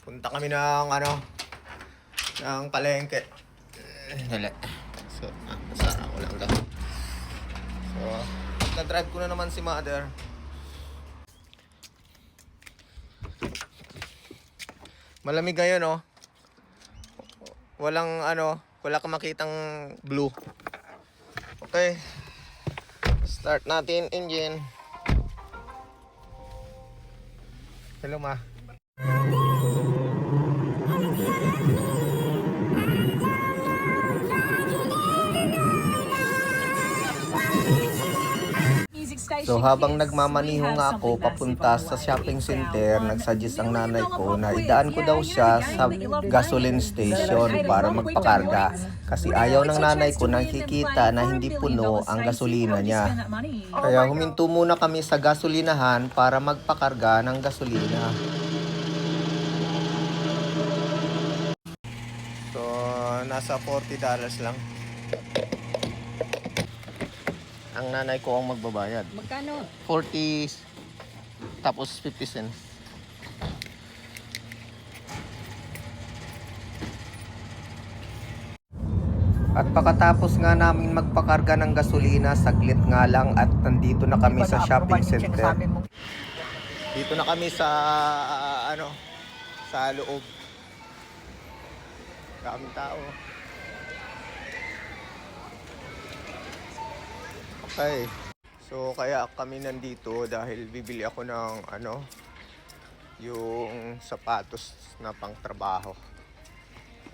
Punta kami ng ng palengke. Dali. So, sana ko lang daw. So, na-drive ko na naman si mother. Malamig ngayon, oh. Wala kang makitang blue. Okay. Start natin engine. Hello, ma. So habang nagmamaniho nga ako papunta sa shopping center, nagsuggest ang nanay ko na idaan ko daw siya sa gasoline station para magpakarga. Kasi ayaw ng nanay ko nakikita na hindi puno ang gasolina niya. Kaya huminto muna kami sa gasolinahan para magpakarga ng gasolina. So nasa $40 lang. Ang nanay ko ang magbabayad. Magkano? 40 tapos 50 cents. At pagkatapos nga namin magpakarga ng gasolina, saglit nga lang at nandito na kami sa shopping center. Dito na kami sa sa loob. Daming tao. Okay. So kaya kami nandito dahil bibili ako ng yung sapatos na pang trabaho.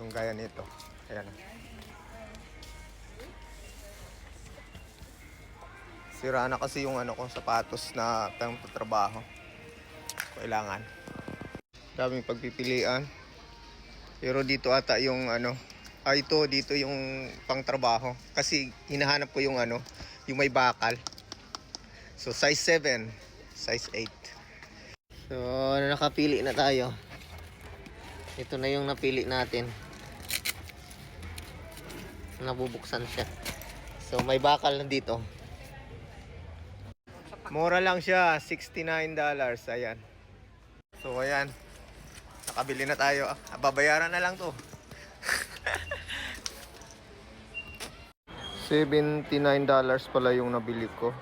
Yung gaya nito. Ayan. Sira na kasi yung sapatos na pang trabaho. Kailangan. Daming pagpipilian. Pero dito ata yung dito yung pang trabaho kasi hinahanap ko yung yung may bakal. So size 7, size 8. So nakapili na tayo. Ito na yung napili natin. Nabubuksan siya. So may bakal na dito. Mura lang siya, $69. Ayan. So ayan. Nakabili na tayo. Babayaran na lang to. $79 pala yung nabili ko.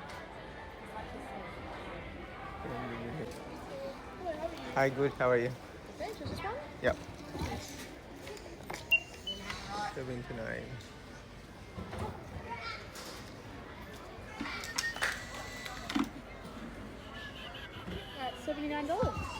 Hi, good. How are you? Yep. 79. $79.